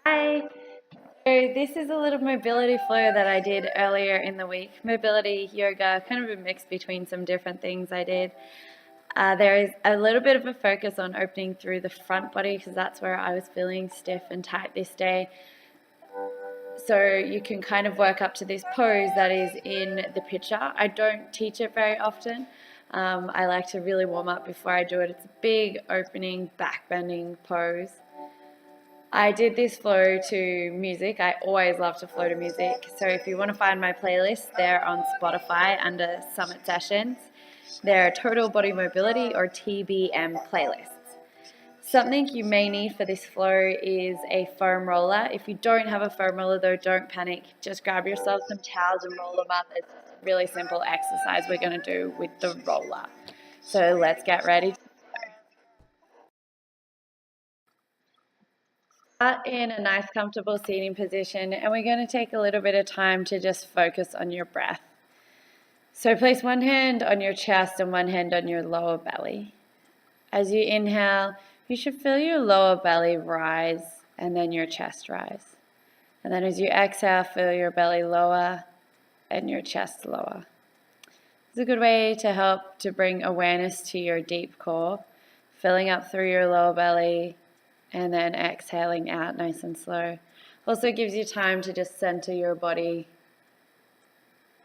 Hi. So this is a little mobility flow that I did earlier in the week. Mobility yoga, kind of a mix between some different things I did. There is a little bit of a focus on opening through the front body because that's where I was feeling stiff and tight this day. So you can kind of work up to this pose that is in the picture. I don't teach it very often. I like to really warm up before I do it. It's a big opening, back bending pose. I did this flow to music. I always love to flow to music. So if you want to find my playlist, they're on Spotify under Summit Sessions. They're Total Body Mobility or TBM playlists. Something you may need for this flow is a foam roller. If you don't have a foam roller though, don't panic. Just grab yourself some towels and roll them up. It's a really simple exercise we're going to do with the roller. So let's get ready. Start in a nice comfortable seating position, and we're going to take a little bit of time to just focus on your breath. So place one hand on your chest and one hand on your lower belly. As you inhale, you should feel your lower belly rise and then your chest rise. And then as you exhale, feel your belly lower and your chest lower. It's a good way to help to bring awareness to your deep core, filling up through your lower belly and then exhaling out nice and slow. Also gives you time to just center your body.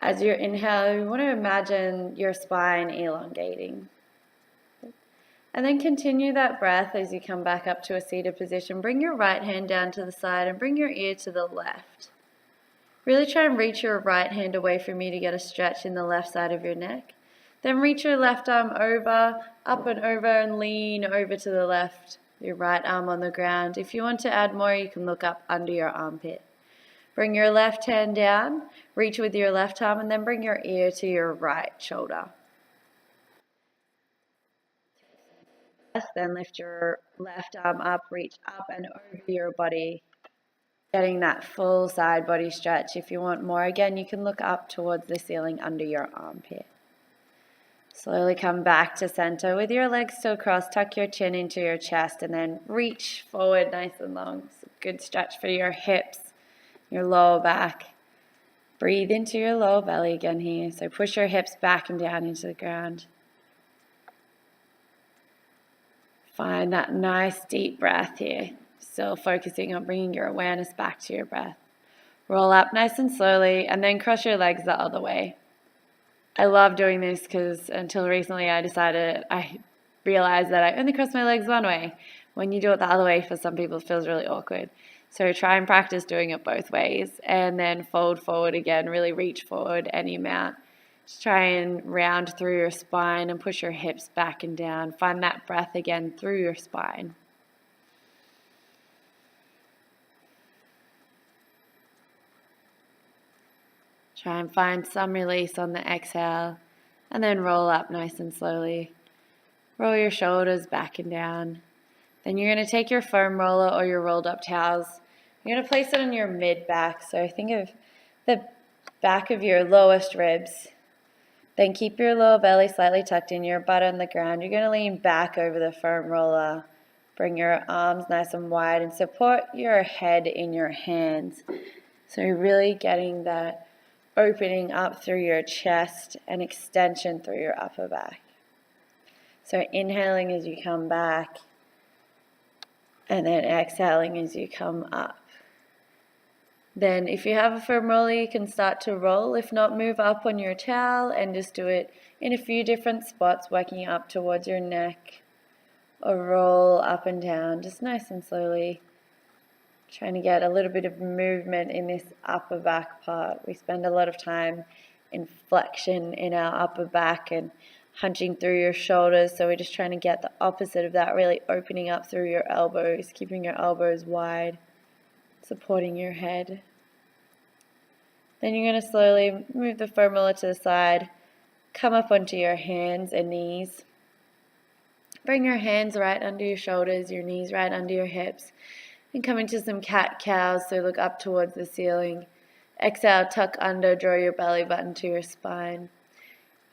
As you inhale, you want to imagine your spine elongating. And then continue that breath as you come back up to a seated position. Bring your right hand down to the side and bring your ear to the left. Really try and reach your right hand away from you to get a stretch in the left side of your neck. Then reach your left arm over, up and over, and lean over to the left. Your right arm on the ground. If you want to add more, you can look up under your armpit. Bring your left hand down, reach with your left arm, and then bring your ear to your right shoulder. Then lift your left arm up, reach up and over your body, getting that full side body stretch. If you want more, again, you can look up towards the ceiling under your armpit. Slowly come back to center with your legs still crossed. Tuck your chin into your chest and then reach forward nice and long. It's a good stretch for your hips, your lower back. Breathe into your lower belly again here. So push your hips back and down into the ground. Find that nice deep breath here. Still focusing on bringing your awareness back to your breath. Roll up nice and slowly and then cross your legs the other way. I love doing this because until recently I realized that I only cross my legs one way. When you do it the other way, for some people, it feels really awkward. So try and practice doing it both ways and then fold forward again, really reach forward any amount. Just try and round through your spine and push your hips back and down. Find that breath again through your spine. Try and find some release on the exhale and then roll up nice and slowly. Roll your shoulders back and down. Then you're going to take your foam roller or your rolled up towels. You're going to place it on your mid back. So think of the back of your lowest ribs. Then keep your lower belly slightly tucked in, your butt on the ground. You're going to lean back over the foam roller. Bring your arms nice and wide and support your head in your hands. So you're really getting that opening up through your chest and extension through your upper back. So inhaling as you come back and then exhaling as you come up. Then if you have a foam roller, you can start to roll. If not, move up on your towel and just do it in a few different spots, working up towards your neck, or roll up and down, just nice and slowly. Trying to get a little bit of movement in this upper back part. We spend a lot of time in flexion in our upper back and hunching through your shoulders. So we're just trying to get the opposite of that, really opening up through your elbows, keeping your elbows wide, supporting your head. Then you're going to slowly move the foam roller to the side, come up onto your hands and knees. Bring your hands right under your shoulders, your knees right under your hips. And come into some cat-cows, so look up towards the ceiling. Exhale, tuck under, draw your belly button to your spine.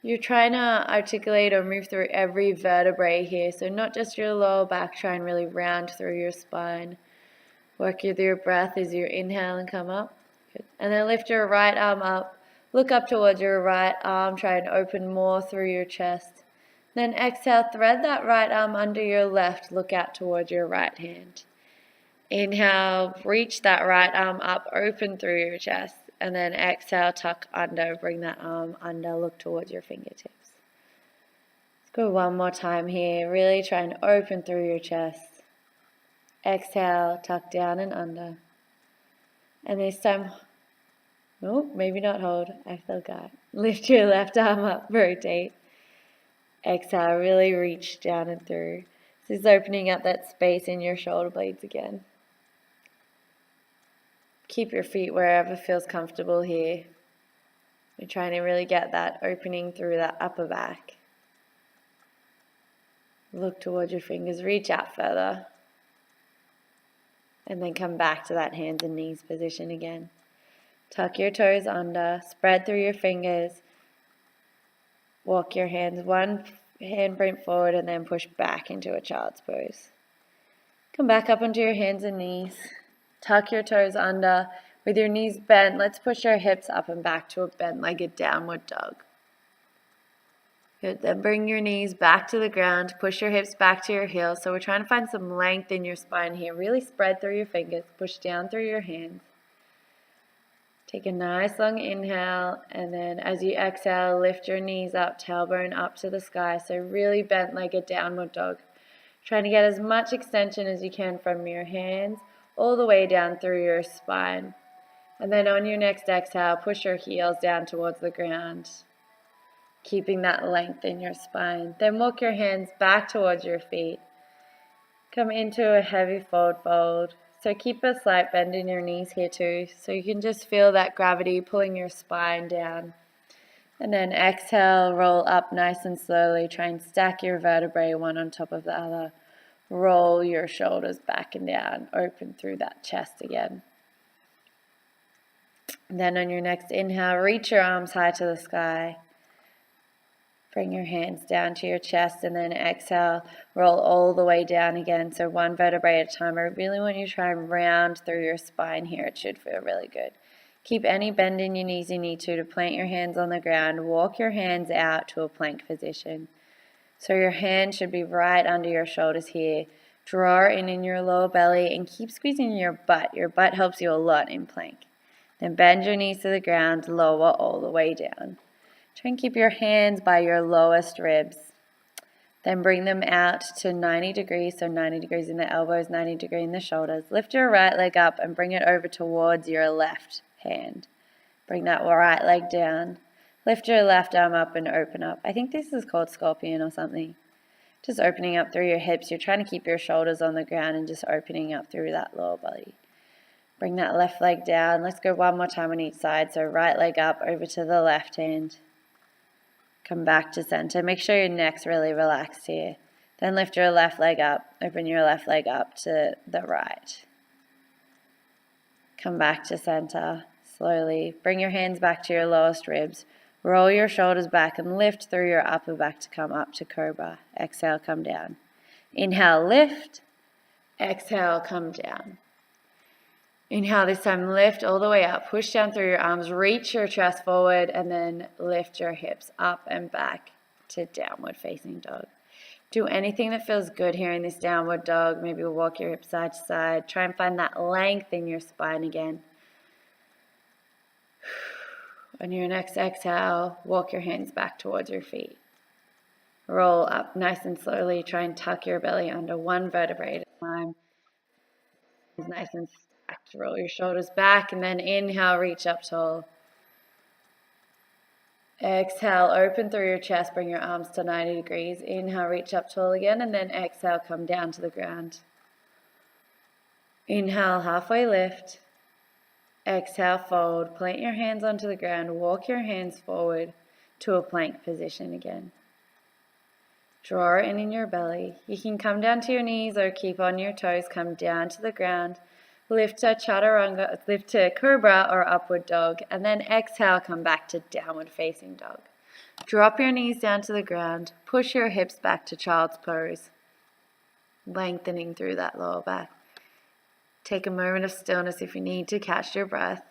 You're trying to articulate or move through every vertebrae here, so not just your lower back, try and really round through your spine. Work through your breath as you inhale and come up. Good. And then lift your right arm up. Look up towards your right arm. Try and open more through your chest. Then exhale, thread that right arm under your left. Look out towards your right hand. Inhale, reach that right arm up, open through your chest. And then exhale, tuck under, bring that arm under, look towards your fingertips. Let's go one more time here. Really try and open through your chest. Exhale, tuck down and under. And this time, oh, maybe not hold. I feel good. Lift your left arm up, rotate. Exhale, really reach down and through. This is opening up that space in your shoulder blades again. Keep your feet wherever feels comfortable here. We're trying to really get that opening through that upper back. Look towards your fingers, reach out further. And then come back to that hands and knees position again. Tuck your toes under, spread through your fingers. Walk your hands, one hand print forward and then push back into a child's pose. Come back up onto your hands and knees. Tuck your toes under. With your knees bent, let's push our hips up and back to a bent-legged downward dog. Good. Then bring your knees back to the ground. Push your hips back to your heels. So we're trying to find some length in your spine here. Really spread through your fingers. Push down through your hands. Take a nice long inhale, and then as you exhale, lift your knees up, tailbone up to the sky. So really bent-legged downward dog. Trying to get as much extension as you can from your hands all the way down through your spine. And then on your next exhale, push your heels down towards the ground, keeping that length in your spine. Then walk your hands back towards your feet. Come into a heavy forward fold. So keep a slight bend in your knees here too, so you can just feel that gravity pulling your spine down. And then exhale, roll up nice and slowly. Try and stack your vertebrae one on top of the other. Roll your shoulders back and down. Open through that chest again. And then on your next inhale, reach your arms high to the sky. Bring your hands down to your chest, and then exhale, roll all the way down again. So one vertebrae at a time. I really want you to try and round through your spine here. It should feel really good. Keep any bend in your knees you need to plant your hands on the ground. Walk your hands out to a plank position. So your hand should be right under your shoulders here. Draw in your lower belly and keep squeezing your butt. Your butt helps you a lot in plank. Then bend your knees to the ground, lower all the way down. Try and keep your hands by your lowest ribs. Then bring them out to 90 degrees, so 90 degrees in the elbows, 90 degrees in the shoulders. Lift your right leg up and bring it over towards your left hand. Bring that right leg down. Lift your left arm up and open up. I think this is called scorpion or something. Just opening up through your hips. You're trying to keep your shoulders on the ground and just opening up through that lower body. Bring that left leg down. Let's go one more time on each side. So right leg up over to the left hand. Come back to center. Make sure your neck's really relaxed here. Then lift your left leg up. Open your left leg up to the right. Come back to center. Slowly. Bring your hands back to your lowest ribs. Roll your shoulders back and lift through your upper back to come up to cobra. Exhale, come down. Inhale, lift. Exhale, come down. Inhale this time, lift all the way up. Push down through your arms, reach your chest forward, and then lift your hips up and back to downward facing dog. Do anything that feels good here in this downward dog. Maybe we'll walk your hips side to side. Try and find that length in your spine again. On your next exhale, walk your hands back towards your feet. Roll up nice and slowly. Try and tuck your belly under one vertebrae at a time. Nice and stacked. Roll your shoulders back and then inhale, reach up tall. Exhale, open through your chest, bring your arms to 90 degrees. Inhale, reach up tall again, and then exhale, come down to the ground. Inhale, halfway lift. Exhale, fold. Plant your hands onto the ground. Walk your hands forward to a plank position again. Draw in your belly. You can come down to your knees or keep on your toes. Come down to the ground. Lift to chaturanga, lift to cobra or upward dog, and then exhale, come back to downward facing dog. Drop your knees down to the ground. Push your hips back to child's pose, lengthening through that lower back. Take a moment of stillness if you need to catch your breath.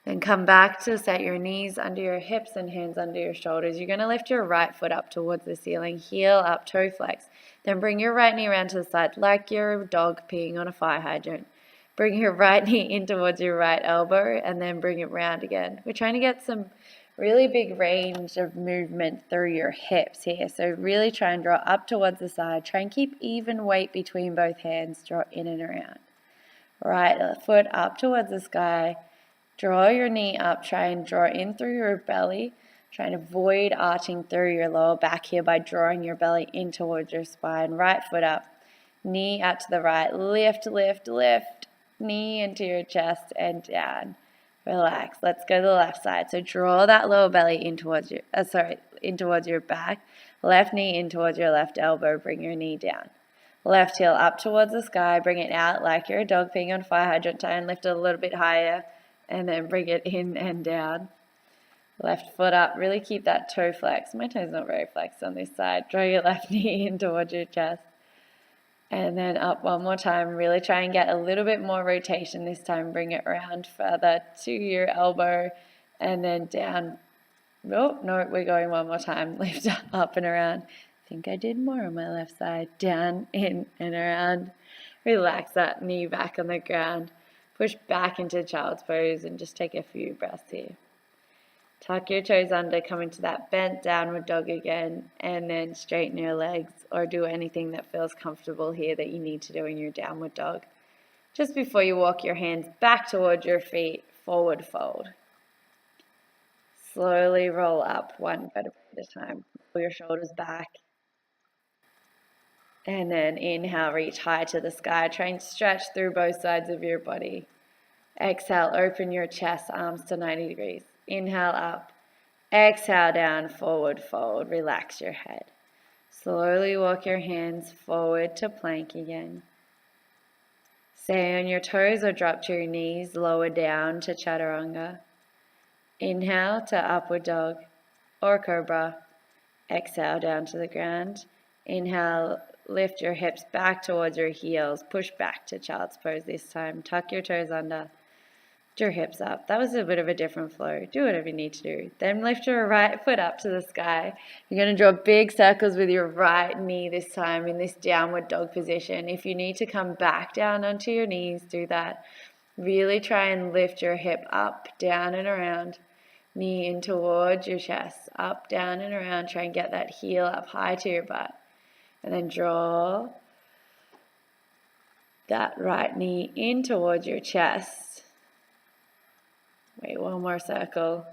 Then come back to set your knees under your hips and hands under your shoulders. You're going to lift your right foot up towards the ceiling, heel up, toe flex. Then bring your right knee around to the side like you're a dog peeing on a fire hydrant. Bring your right knee in towards your right elbow and then bring it round again. We're trying to get some really big range of movement through your hips here. So really try and draw up towards the side. Try and keep even weight between both hands. Draw in and around. Right foot up towards the sky. Draw your knee up, try and draw in through your belly. Try and avoid arching through your lower back here by drawing your belly in towards your spine. Right foot up, knee out to the right. Lift, lift, lift. Knee into your chest and down. Relax. Let's go to the left side. So draw that lower belly in towards your back. Left knee in towards your left elbow. Bring your knee down. Left heel up towards the sky. Bring it out like you're a dog peeing on a fire hydrant. Try and lift it a little bit higher. And then bring it in and down. Left foot up. Really keep that toe flex. My toe's not very flexed on this side. Draw your left knee in towards your chest. And then up one more time. Really try and get a little bit more rotation this time. Bring it around further to your elbow. And then down. Oh, no, we're going one more time. Lift up and around. I think I did more on my left side. Down, in, and around. Relax that knee back on the ground. Push back into child's pose and just take a few breaths here. Tuck your toes under, come into that bent downward dog again, and then straighten your legs or do anything that feels comfortable here that you need to do in your downward dog. Just before you walk your hands back towards your feet, forward fold. Slowly roll up one vertebra at a time. Pull your shoulders back. And then inhale, reach high to the sky. Try and stretch through both sides of your body. Exhale, open your chest, arms to 90 degrees. Inhale up. Exhale down, forward fold. Relax your head. Slowly walk your hands forward to plank again. Stay on your toes or drop to your knees, lower down to chaturanga. Inhale to upward dog or cobra. Exhale down to the ground. Inhale, lift your hips back towards your heels. Push back to child's pose this time. Tuck your toes under. Lift your hips up. That was a bit of a different flow. Do whatever you need to do. Then lift your right foot up to the sky. You're going to draw big circles with your right knee this time in this downward dog position. If you need to come back down onto your knees, do that. Really try and lift your hip up, down and around. Knee in towards your chest. Up, down and around. Try and get that heel up high to your butt. And then draw that right knee in towards your chest. Wait, one more circle.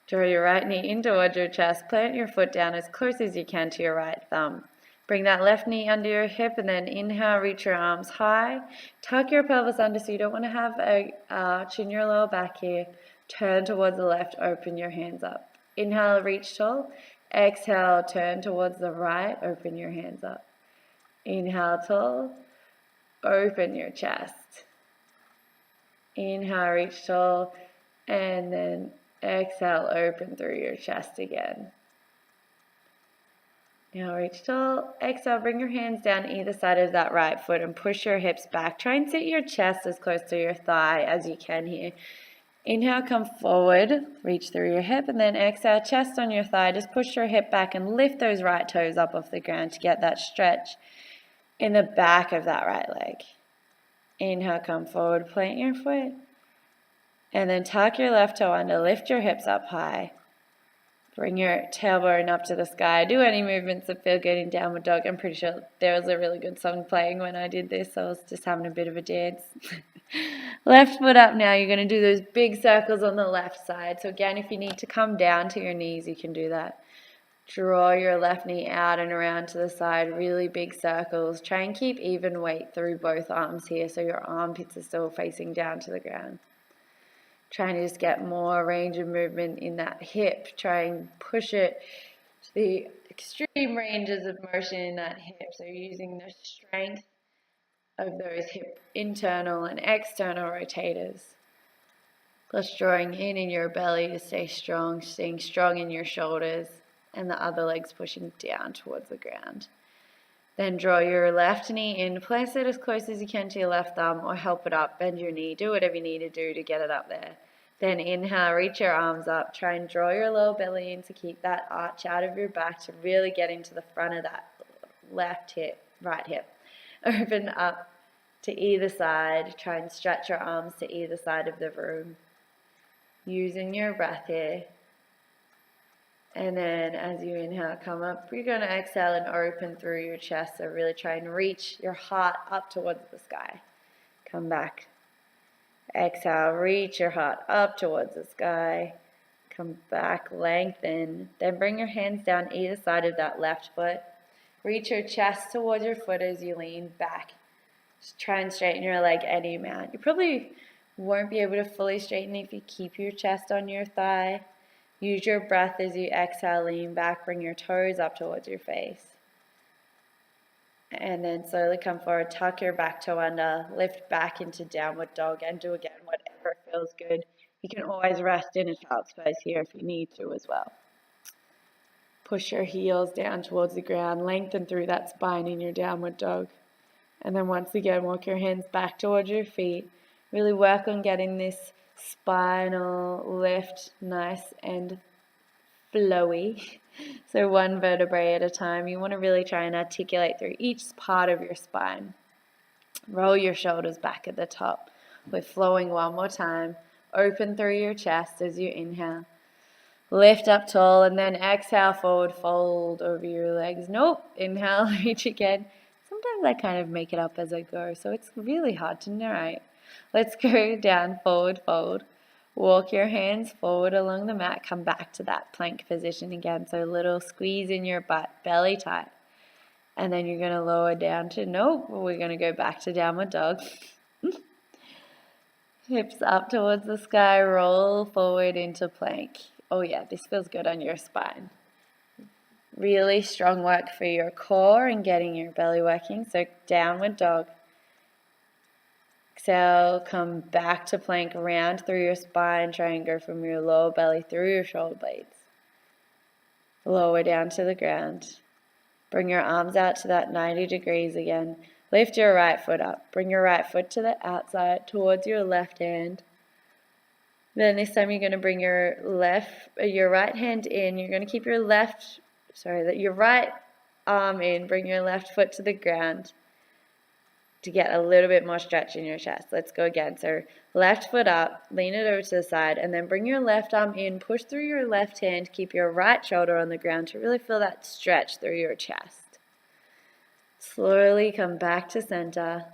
Draw your right knee in towards your chest. Plant your foot down as close as you can to your right thumb. Bring that left knee under your hip and then inhale, reach your arms high. Tuck your pelvis under so you don't want to have an arch in your lower back here. Turn towards the left, open your hands up. Inhale, reach tall. Exhale, turn towards the right, open your hands up. Inhale, tall. Open your chest. Inhale, reach tall, and then exhale, open through your chest again. Now reach tall, exhale, bring your hands down either side of that right foot and push your hips back. Try and sit your chest as close to your thigh as you can here. Inhale, come forward, reach through your hip, and then exhale, chest on your thigh. Just push your hip back and lift those right toes up off the ground to get that stretch in the back of that right leg. Inhale, come forward, plant your foot. And then tuck your left toe under, lift your hips up high. Bring your tailbone up to the sky. Do any movements that feel good in downward dog. I'm pretty sure there was a really good song playing when I did this, so I was just having a bit of a dance. Left foot up now. You're going to do those big circles on the left side. So again, if you need to come down to your knees, you can do that. Draw your left knee out and around to the side, really big circles. Try and keep even weight through both arms here so your armpits are still facing down to the ground. Trying to just get more range of movement in that hip. Try and push it to the extreme ranges of motion in that hip. So using the strength of those hip internal and external rotators. Plus drawing in your belly to stay strong, staying strong in your shoulders, and the other leg's pushing down towards the ground. Then draw your left knee in, place it as close as you can to your left thumb or help it up, bend your knee, do whatever you need to do to get it up there. Then inhale, reach your arms up, try and draw your lower belly in to keep that arch out of your back to really get into the front of that left hip, right hip. Open up to either side, try and stretch your arms to either side of the room. Using your breath here. And then as you inhale, come up, you're going to exhale and open through your chest. So really try and reach your heart up towards the sky. Come back. Exhale, reach your heart up towards the sky. Come back, lengthen. Then bring your hands down either side of that left foot. Reach your chest towards your foot as you lean back. Just try and straighten your leg any amount. You probably won't be able to fully straighten if you keep your chest on your thigh. Use your breath as you exhale, lean back, bring your toes up towards your face. And then slowly come forward, tuck your back toe under, lift back into downward dog, and do again whatever feels good. You can always rest in a child's pose here if you need to as well. Push your heels down towards the ground, lengthen through that spine in your downward dog. And then once again, walk your hands back towards your feet. Really work on getting this spinal lift nice and flowy. So one vertebrae at a time. You want to really try and articulate through each part of your spine. Roll your shoulders back at the top. We're flowing one more time. Open through your chest as you inhale. Lift up tall and then exhale, forward fold over your legs. Nope. Inhale, reach again. Sometimes I kind of make it up as I go, so it's really hard to narrate. Let's go down, forward fold. Walk your hands forward along the mat. Come back to that plank position again. So a little squeeze in your butt, belly tight. And then you're going to lower down to, nope, we're going to go back to downward dog. Hips up towards the sky, roll forward into plank. Oh yeah, this feels good on your spine. Really strong work for your core and getting your belly working. So downward dog. Exhale, come back to plank, round through your spine, try and go from your lower belly through your shoulder blades. Lower down to the ground. Bring your arms out to that 90 degrees again. Lift your right foot up. Bring your right foot to the outside towards your left hand. Then this time you're going to bring your right hand in. You're going to keep your right arm in. Bring your left foot to the ground to get a little bit more stretch in your chest. Let's go again. So left foot up, lean it over to the side, and then bring your left arm in. Push through your left hand. Keep your right shoulder on the ground to really feel that stretch through your chest. Slowly come back to center.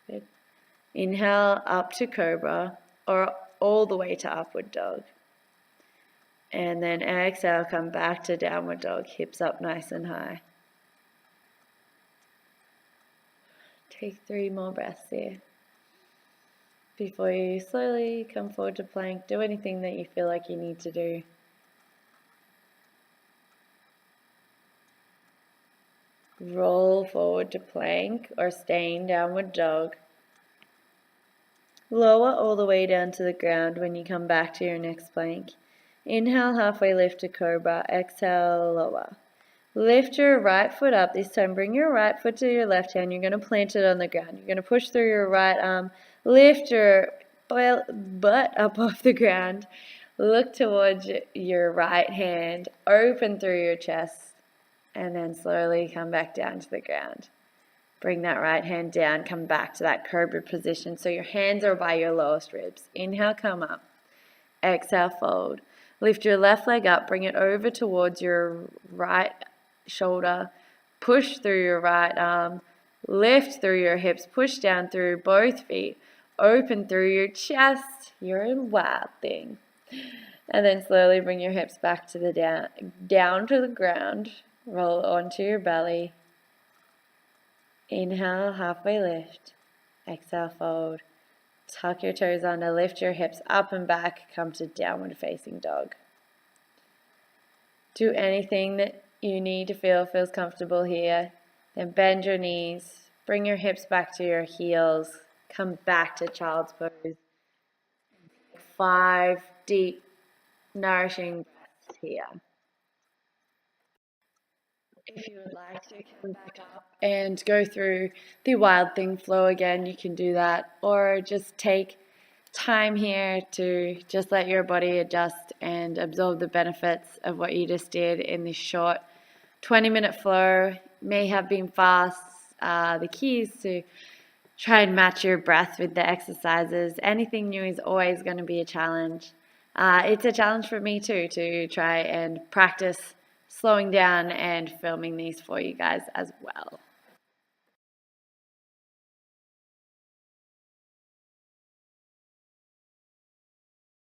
Good. Inhale up to cobra or all the way to upward dog. And then exhale, come back to downward dog, hips up nice and high. Take 3 more breaths here. Before you slowly come forward to plank, do anything that you feel like you need to do. Roll forward to plank or stay in downward dog. Lower all the way down to the ground when you come back to your next plank. Inhale, halfway lift to cobra. Exhale, lower. Lift your right foot up. This time, bring your right foot to your left hand. You're going to plant it on the ground. You're going to push through your right arm. Lift your butt up off the ground. Look towards your right hand. Open through your chest. And then slowly come back down to the ground. Bring that right hand down. Come back to that cobra position. So your hands are by your lowest ribs. Inhale, come up. Exhale, fold. Lift your left leg up. Bring it over towards your right shoulder. Push through your right arm. Lift through your hips. Push down through both feet. Open through your chest. You're a wild thing. And then slowly bring your hips back to the down to the ground. Roll onto your belly. Inhale, halfway lift. Exhale, fold. Tuck your toes under, lift your hips up and back, come to downward facing dog. Do anything that you need to feel feels comfortable here. Then bend your knees, bring your hips back to your heels, come back to child's pose. 5 deep, nourishing breaths here. If you would like to come back up and go through the Wild Thing flow again, you can do that, or just take time here to just let your body adjust and absorb the benefits of what you just did in this short 20-minute flow. May have been fast. The key is to try and match your breath with the exercises. Anything new is always going to be a challenge. It's a challenge for me too to try and practice slowing down and filming these for you guys as well.